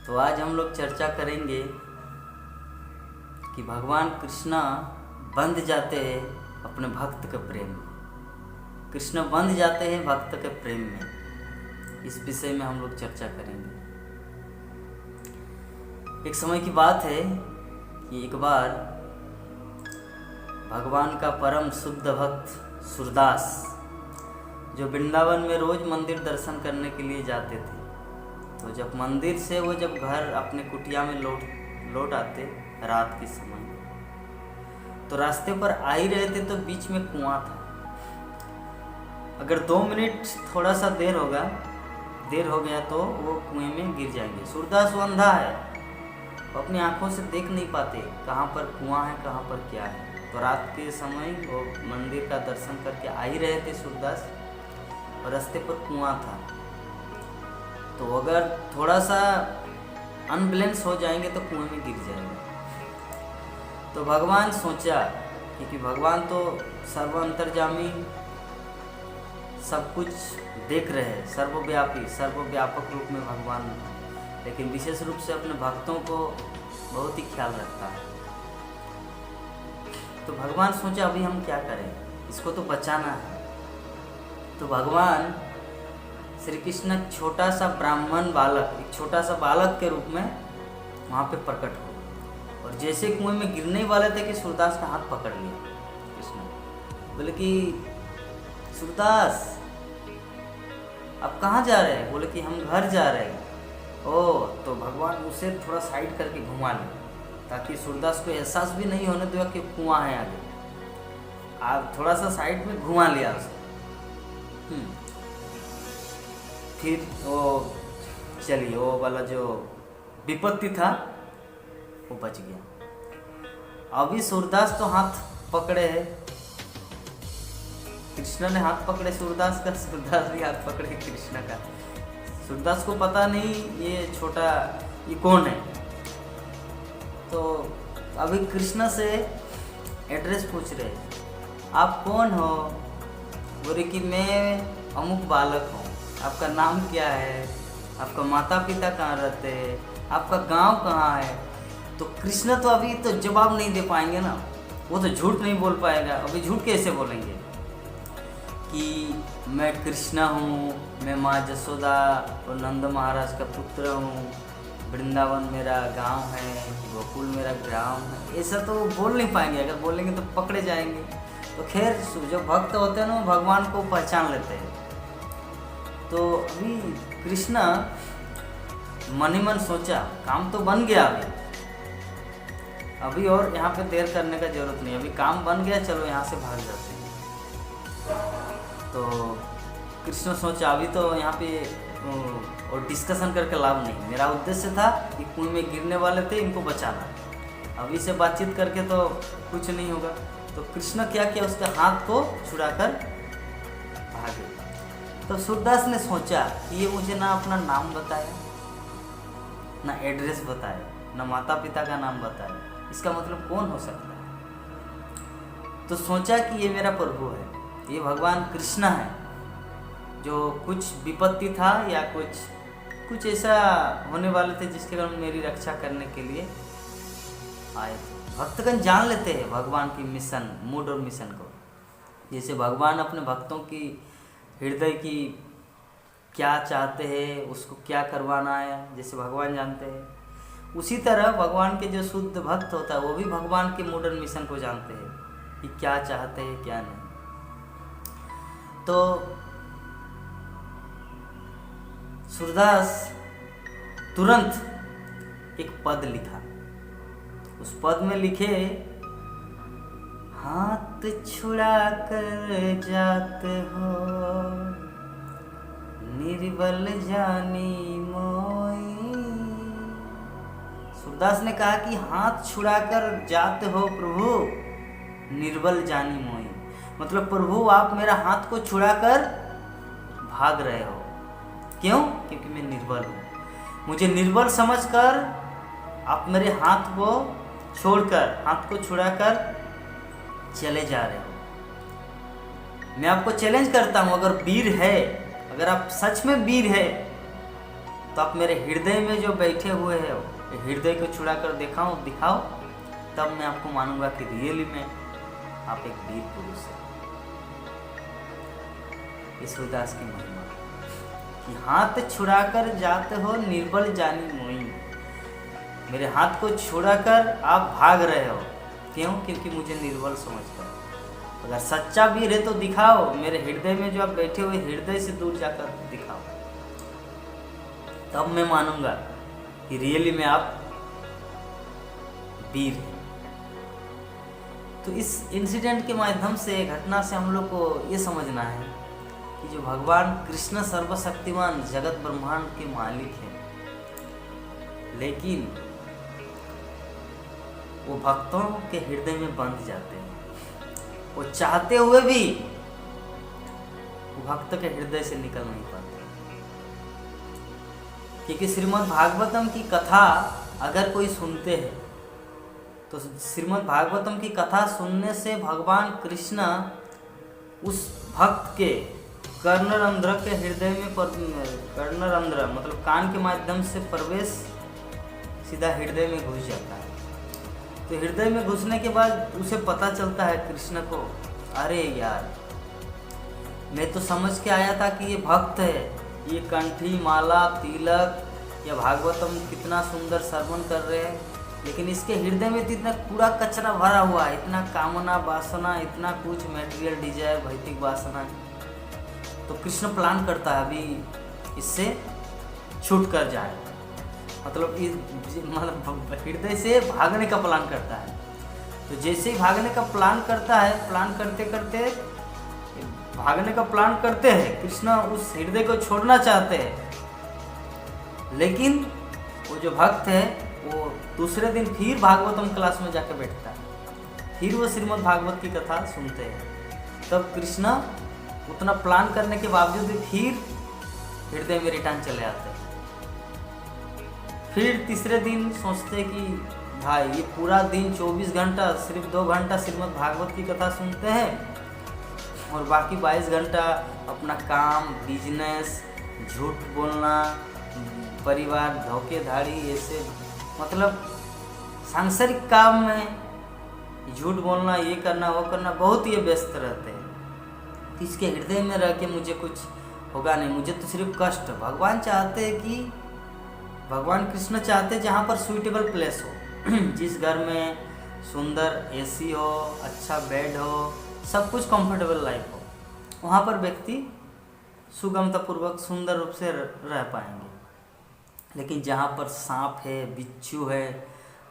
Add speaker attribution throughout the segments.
Speaker 1: तो आज हम लोग चर्चा करेंगे कि भगवान कृष्णा बंध जाते हैं अपने भक्त के प्रेम में। कृष्ण बंध जाते हैं भक्त के प्रेम में। इस विषय में हम लोग चर्चा करेंगे। एक समय की बात है कि एक बार भगवान का परम शुद्ध भक्त सूरदास, जो वृंदावन में रोज मंदिर दर्शन करने के लिए जाते थे, तो जब मंदिर से वो जब घर अपने कुटिया में लौट आते रात के समय, तो रास्ते पर आ ही रहे थे तो बीच में कुआं था। अगर 2 मिनट थोड़ा सा देर हो गया तो वो कुएं में गिर जाएंगे। सूरदास वो अंधा है, वो अपनी आंखों से देख नहीं पाते कहाँ पर कुआं है, कहाँ पर क्या है। तो रात के समय वो मंदिर का दर्शन करके आ ही रहे थे सूरदास, और रास्ते पर कुआं था। तो अगर थोड़ा सा अनबैलेंस हो जाएंगे तो कुएं में गिर जाएंगे। तो भगवान सोचा, क्योंकि भगवान तो सर्वांतर्यामी, सब कुछ देख रहे हैं, सर्वव्यापी सर्वव्यापक रूप में भगवान, लेकिन विशेष रूप से अपने भक्तों को बहुत ही ख्याल रखता है। तो भगवान सोचा अभी हम क्या करें, इसको तो बचाना है। तो भगवान श्री कृष्ण छोटा सा ब्राह्मण बालक, एक छोटा सा बालक के रूप में वहाँ पे प्रकट हो, और जैसे कुएं में गिरने वाले थे कि सूरदास का हाथ पकड़ लिया कृष्ण। बोले कि सूरदास अब कहाँ जा रहे हैं? बोले कि हम घर जा रहे हैं। ओह, तो भगवान उसे थोड़ा साइड करके घुमा ले, ताकि सूरदास को एहसास भी नहीं होने दिया कि कुआं है आगे। आप थोड़ा सा साइड में घुमा लिया उसे। फिर वो चलिए, वो वाला जो विपत्ति था वो बच गया। अभी सूरदास तो हाथ पकड़े है, कृष्ण ने हाथ पकड़े सूरदास का, सूरदास भी हाथ पकड़े कृष्ण का। सूरदास को पता नहीं ये छोटा ये कौन है। तो अभी कृष्ण से एड्रेस पूछ रहे, आप कौन हो? बोले कि मैं अमुक बालक हूँ। आपका नाम क्या है? आपका माता पिता कहाँ रहते हैं? आपका गांव कहाँ है? तो कृष्ण तो अभी तो जवाब नहीं दे पाएंगे ना, वो तो झूठ नहीं बोल पाएगा। अभी झूठ कैसे बोलेंगे कि मैं कृष्ण हूँ, मैं माँ जसोदा और नंद महाराज का पुत्र हूँ, वृंदावन मेरा गांव है, गोकुल मेरा ग्राम है, ऐसा तो बोल नहीं पाएंगे। अगर बोलेंगे तो पकड़े जाएंगे। तो खैर, जो भक्त होते हैं ना, वो भगवान को पहचान लेते हैं। तो अभी कृष्ण मन ही मन सोचा, काम तो बन गया अभी और यहाँ पे देर करने का जरूरत नहीं, अभी काम बन गया, चलो यहाँ से भाग जाते हैं। तो कृष्ण सोचा अभी तो यहाँ पे और डिस्कशन करके लाभ नहीं, मेरा उद्देश्य था कि कुएं में गिरने वाले थे, इनको बचाना। अभी से बातचीत करके तो कुछ नहीं होगा। तो कृष्ण क्या किया, उसके हाथ को छुड़ाकर भागे। तो सूरदास ने सोचा कि ये मुझे ना अपना नाम बताया, ना एड्रेस बताया, ना माता पिता का नाम बताया, इसका मतलब कौन हो सकता है? तो सोचा कि ये मेरा प्रभु है, ये भगवान कृष्ण है, जो कुछ विपत्ति था या कुछ ऐसा होने वाले थे जिसके कारण मेरी रक्षा करने के लिए आए थे। भक्तगण जान लेते हैं भगवान की मिशन, मूड और मिशन को। जैसे भगवान अपने भक्तों की हृदय की क्या चाहते हैं, उसको क्या करवाना है, जैसे भगवान जानते हैं, उसी तरह भगवान के जो शुद्ध भक्त होता है वो भी भगवान के मूड और मिशन को जानते हैं कि क्या चाहते हैं क्या नहीं। तो सूरदास तुरंत एक पद लिखा। उस पद में लिखे, हाथ छुड़ा कर जात हो निर्बल जानी मोई। सूरदास ने कहा कि हाथ छुड़ाकर जाते हो प्रभु निर्बल जानी मोई, मतलब प्रभु आप मेरा हाथ को छुड़ाकर भाग रहे हो। क्यों? क्योंकि मैं निर्बल हूँ। मुझे निर्बल समझकर आप मेरे हाथ को छोड़कर, हाथ को छुड़ाकर चले जा रहे हो। मैं आपको चैलेंज करता हूँ, अगर वीर है, अगर आप सच में वीर है तो आप मेरे हृदय में जो बैठे हुए हैं हृदय को छुड़ा कर दिखाओ, तब मैं आपको मानूंगा कि रियली में आप एक वीर पुरुष हैं। ये सूरदास की महिमा कि हाथ छुड़ाकर जाते हो निर्बल जानी मोई। मेरे हाथ को छुड़ाकर आप भाग रहे हो, क्यों? क्योंकि मुझे निर्बल समझकर। अगर सच्चा वीर है तो दिखाओ, मेरे हृदय में जो आप बैठे हुए हृदय से दूर जाकर दिखाओ, तब मैं मानूंगा कि रियली में आप वीर हैं। तो इस इंसिडेंट के माध्यम से, घटना से हम लोग को ये समझना है कि जो भगवान कृष्ण सर्वशक्तिमान जगत ब्रह्मांड के मालिक हैं, लेकिन वो भक्तों के हृदय में बंध जाते हैं। वो चाहते हुए भी वो भक्त के हृदय से निकल नहीं पाते, क्योंकि श्रीमद् भागवतम की कथा अगर कोई सुनते हैं तो श्रीमद् भागवतम की कथा सुनने से भगवान कृष्ण उस भक्त के कर्णरंध्र के हृदय में कर्णरंध्र मतलब कान के माध्यम से प्रवेश सीधा हृदय में घुस जाता है। तो हृदय में घुसने के बाद उसे पता चलता है कृष्ण को, अरे यार, मैं तो समझ के आया था कि ये भक्त है, ये कंठी माला तिलक या भागवतम कितना सुंदर श्रवण कर रहे हैं, लेकिन इसके हृदय में तो इतना पूरा कचरा भरा हुआ है, इतना कामना वासना, इतना कुछ मटेरियल डिजायर, भौतिक वासना। तो कृष्ण प्लान करता है अभी इससे छूट कर जाए, मतलब हृदय से भागने का प्लान करता है। तो जैसे ही भागने का प्लान करता है, प्लान करते करते भागने का प्लान करते हैं, कृष्ण उस हृदय को छोड़ना चाहते हैं, लेकिन वो जो भक्त है वो दूसरे दिन फिर भागवतम क्लास में जाकर बैठता है, फिर वो श्रीमद् भागवत की कथा सुनते हैं। तब कृष्ण उतना प्लान करने के बावजूद भी फिर हृदय में रिटर्न चले आते हैं। फिर तीसरे दिन सोचते कि भाई ये पूरा दिन 24 घंटा सिर्फ 2 घंटा श्रीमद् भागवत की कथा सुनते हैं और बाकी 22 घंटा अपना काम, बिजनेस, झूठ बोलना, परिवार, धोखेधाड़ी, ऐसे मतलब सांसारिक काम में झूठ बोलना, ये करना वो करना, बहुत ही व्यस्त रहते हैं। तो इसके हृदय में रह के मुझे कुछ होगा नहीं, मुझे तो सिर्फ कष्ट। भगवान चाहते हैं कि भगवान कृष्ण चाहते जहाँ पर सूटेबल प्लेस हो, जिस घर में सुंदर एसी हो, अच्छा बेड हो, सब कुछ कंफर्टेबल लाइफ हो, वहाँ पर व्यक्ति सुगमतापूर्वक सुंदर रूप से रह पाएंगे। लेकिन जहाँ पर सांप है, बिच्छू है,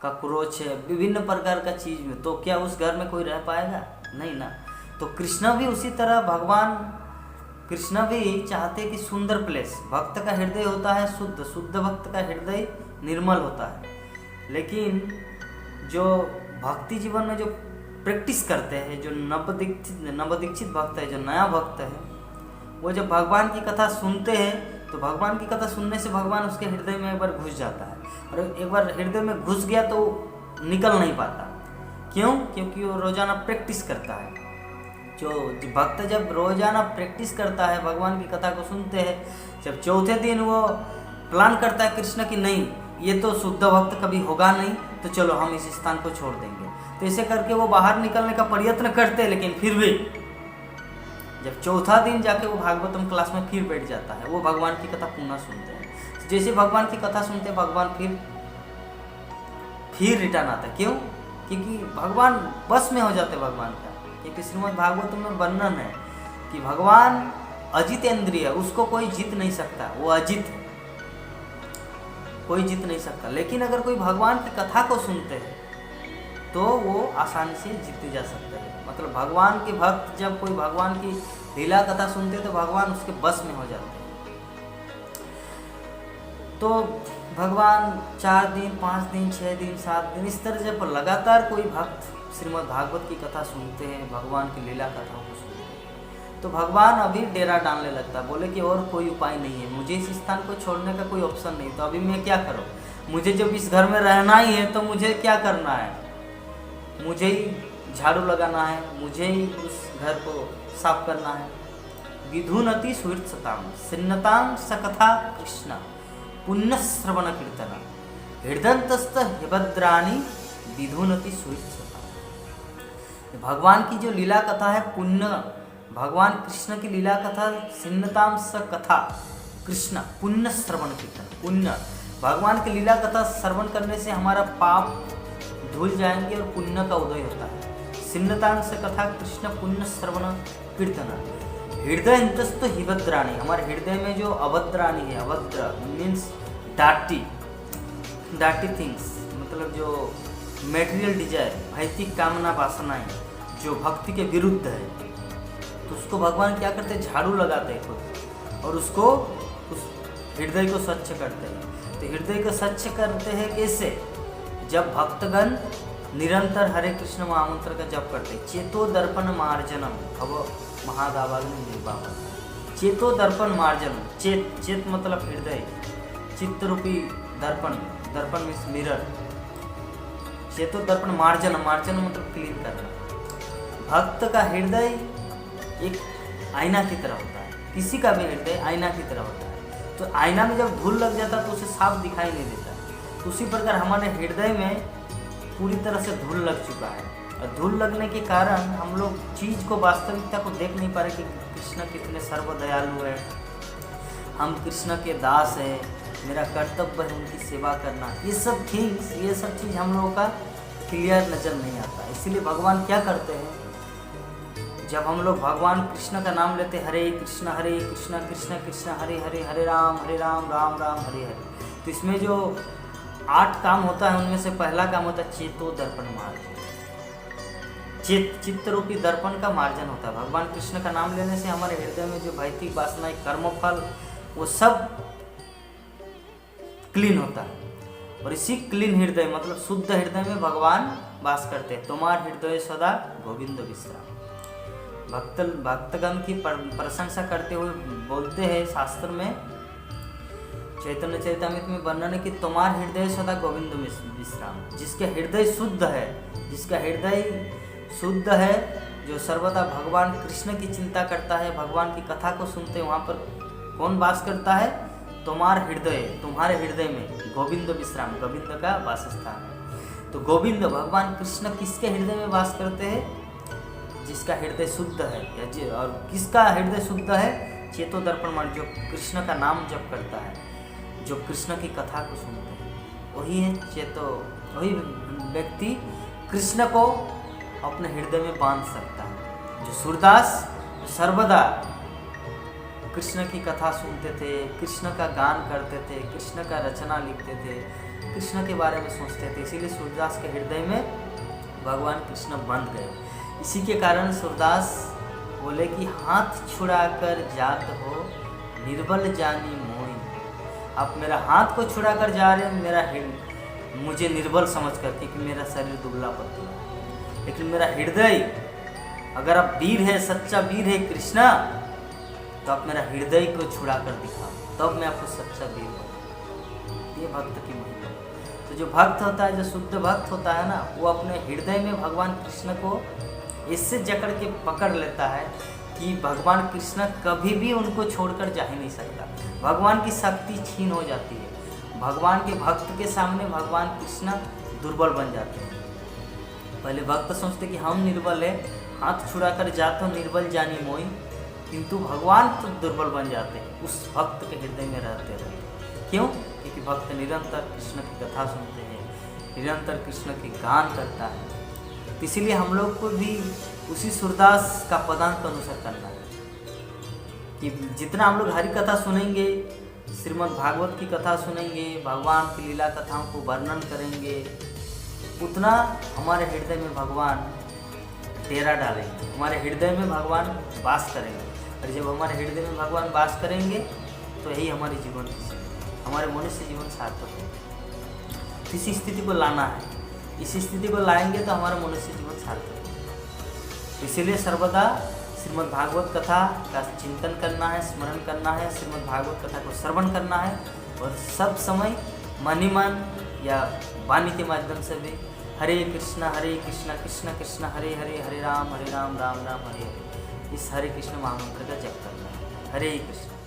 Speaker 1: कॉकरोच है, विभिन्न प्रकार का चीज़ में, तो क्या उस घर में कोई रह पाएगा? नहीं ना। तो कृष्ण भी उसी तरह, भगवान कृष्ण भी चाहते कि सुंदर प्लेस, भक्त का हृदय होता है शुद्ध, शुद्ध भक्त का हृदय निर्मल होता है। लेकिन जो भक्ति जीवन में जो प्रैक्टिस करते हैं, जो नवदीक्षित भक्त है, जो नया भक्त है, वो जब भगवान की कथा सुनते हैं तो भगवान की कथा सुनने से भगवान उसके हृदय में एक बार घुस जाता है, और एक बार हृदय में घुस गया तो निकल नहीं पाता। क्यों? क्योंकि वो रोजाना प्रैक्टिस करता है। जो भक्त जब रोजाना प्रैक्टिस करता है, भगवान की कथा को सुनते हैं, जब चौथे दिन वो प्लान करता है कृष्ण की नहीं, ये तो शुद्ध भक्त कभी होगा नहीं, तो चलो हम इस स्थान को छोड़ देंगे। तो ऐसे करके वो बाहर निकलने का प्रयत्न करते हैं, लेकिन फिर भी जब चौथा दिन जाके वो भागवतम क्लास में फिर बैठ जाता है, वो भगवान की कथा पुनः सुनते हैं। जैसे भगवान की कथा सुनते हैं, भगवान फिर रिटर्न आता है। क्यों? क्योंकि भगवान बस में हो जाते भगवान का। क्योंकि श्रीमद् भागवत में वर्णन है कि भगवान अजितेंद्रिय, उसको कोई जीत नहीं सकता, वो अजित है, कोई जीत नहीं सकता। लेकिन अगर कोई भगवान की कथा को सुनते हैं तो वो आसानी से जीते जा सकते हैं। मतलब भगवान के भक्त जब कोई भगवान की लीला कथा सुनते हैं तो भगवान उसके बस में हो जाते हैं। तो भगवान 4 दिन, 5 दिन, 6 दिन, 7 दिन, इस तरह जब लगातार कोई भक्त श्रीमद् भागवत की कथा सुनते हैं, भगवान की लीला कथाओं को सुनते हैं, तो भगवान अभी डेरा डालने लगता है, बोले कि और कोई उपाय नहीं है, मुझे इस स्थान को छोड़ने का कोई ऑप्शन नहीं, तो अभी मैं क्या करूँ? मुझे जब इस घर में रहना ही है तो मुझे क्या करना है? मुझे ही झाड़ू लगाना है, मुझे ही उस घर को साफ करना है। विधुनति सुहृत्सताम सिन्नताम सकथा कृष्ण, पुण्यश्रवण कीर्तन हृदयंतस्थ हिभद्राणि विधुनति सुहृत्सता। भगवान की जो लीला कथा है पुण्य, भगवान कृष्ण की लीला कथा सिन्नताम स कथा कृष्ण पुण्य श्रवण कीर्तन। पुण्य भगवान की लीला कथा श्रवण करने से हमारा पाप धुल जाएंगे और पुण्य का उदय होता है। सिन्नताम स कथा कृष्ण पुण्य श्रवण कीर्तन हृदय इंतस्त हिभद्राणी, हमारे हृदय में जो अभद्राणी है, अभद्र मीन्स डार्टी थिंग्स, मतलब जो मेटेरियल डिजायर, भौतिक कामना वासनाएं जो भक्ति के विरुद्ध है, तो उसको भगवान क्या करते हैं, झाड़ू लगाते हैं खुद और उसको उस हृदय को स्वच्छ करते हैं। तो हृदय को स्वच्छ करते हैं कैसे, जब भक्तगण निरंतर हरे कृष्ण महामंत्र का जप करते हैं। चेतो दर्पण मार्जनम भव महादावाग्नि निर्वापन। चेतो दर्पण मार्जनम, चेत मतलब हृदय, चित्त रूपी दर्पण, दर्पण मीन्स मिरर। चेतो दर्पण मार्जन, मार्जन मतलब क्लीन करना। भक्त का हृदय एक आईना की तरह होता है, किसी का भी हृदय आईना की तरह होता है। तो आईना में जब धूल लग जाता है तो उसे साफ दिखाई नहीं देता। तो उसी प्रकार हमारे हृदय में पूरी तरह से धूल लग चुका है, और धूल लगने के कारण हम लोग चीज़ को, वास्तविकता को देख नहीं पा रहे कि कृष्ण कितने सर्वदयालु है, हम कृष्ण के दास हैं, मेरा कर्तव्य है उनकी सेवा करना। ये सब थिंग्स, ये सब चीज़ हम लोगों का क्लियर नज़र नहीं आता। इसीलिए भगवान क्या करते हैं, जब हम लोग भगवान कृष्ण का नाम लेते हरे कृष्ण कृष्ण कृष्ण हरे हरे, हरे राम राम राम हरे हरे, तो इसमें जो 8 काम होता है उनमें से पहला काम होता है चेतो दर्पण मार्जन। चित्त रूपी दर्पण का मार्जन होता है। भगवान कृष्ण का नाम लेने से हमारे हृदय में जो भौतिक वासनाएं, कर्मफल, वो सब क्लीन होता है। और इसी क्लीन हृदय मतलब शुद्ध हृदय में भगवान वास करते हैं। तुम्हार हृदय सदा गोविंद विश्राम। भक्तगण की प्रशंसा करते हुए बोलते हैं शास्त्र में, चैतन्य चरितामृत में वर्णन है कि तुम्हार हृदय सदा गोविंद विश्राम। जिसके हृदय शुद्ध है, जिसका हृदय शुद्ध है, जो सर्वदा भगवान कृष्ण की चिंता करता है, भगवान की कथा को सुनते हैं, वहाँ पर कौन वास करता है, तुम्हारे हृदय में गोविंद विश्राम, गोविंद का वासस्थान है। तो गोविंद भगवान कृष्ण किसके हृदय में वास करते हैं, जिसका हृदय शुद्ध है। और किसका हृदय शुद्ध है, चेतो दर्पण मान, जो कृष्ण का नाम जप करता है, जो कृष्ण की कथा को सुनते हैं, वही है चेतो, वही व्यक्ति कृष्ण को अपने हृदय में बांध सकता है। जो सूरदास सर्वदा कृष्ण की कथा सुनते थे, कृष्ण का गान करते थे, कृष्ण का रचना लिखते थे, कृष्ण के बारे में सोचते थे, इसीलिए सूरदास के हृदय में भगवान कृष्ण बंध गए। इसी के कारण सूरदास बोले कि हाथ छुड़ाकर जात हो निर्बल जानी मोई। आप मेरा हाथ को छुड़ाकर जा रहे हैं, मुझे निर्बल समझ करके कि मेरा शरीर दुबला पतला, लेकिन मेरा हृदय, अगर आप वीर है, सच्चा वीर है कृष्णा, तो आप मेरा हृदय को छुड़ाकर दिखाओ, तब मैं आपको सच्चा वीर बनूं। ये भक्त की महिमा। तो जो भक्त होता है, जो शुद्ध भक्त होता है ना, वो अपने हृदय में भगवान कृष्ण को इससे जकड़ के पकड़ लेता है कि भगवान कृष्ण कभी भी उनको छोड़कर जा ही नहीं सकता। भगवान की शक्ति छीन हो जाती है। भगवान के भक्त के सामने भगवान कृष्ण दुर्बल बन जाते हैं। पहले भक्त सोचते कि हम निर्बल है, हाथ छुड़ाकर जातो निर्बल जानी मोई, किंतु भगवान तो दुर्बल बन जाते हैं उस भक्त के हृदय में रहते रहते। क्यों? क्योंकि भक्त निरंतर कृष्ण की कथा सुनते हैं, निरंतर कृष्ण के गान करता है। तो इसीलिए हम लोग को भी उसी सूरदास का पदांक अनुसार करना है कि जितना हम लोग हरि कथा सुनेंगे, श्रीमद् भागवत की कथा सुनेंगे, भगवान की लीला कथाओं को वर्णन करेंगे, उतना हमारे हृदय में भगवान डेरा डालेंगे, हमारे हृदय में भगवान वास करेंगे। और जब हमारे हृदय में भगवान वास करेंगे तो यही हमारे जीवन की, हमारे मनुष्य जीवन सार्थक है। इसी स्थिति को लाना है, इसी स्थिति को लाएंगे तो हमारा मनुष्य जीवन सार्थक है। इसीलिए सर्वदा श्रीमद् भागवत कथा का चिंतन करना है, स्मरण करना है, श्रीमद् भागवत कथा को श्रवण करना है, और सब समय मन ही मन या वाणी के माध्यम से भी हरे कृष्ण कृष्ण कृष्ण हरे हरे, हरे राम राम राम हरे हरे, इस हरे कृष्ण महामंत्र का जप करना है। हरे कृष्ण।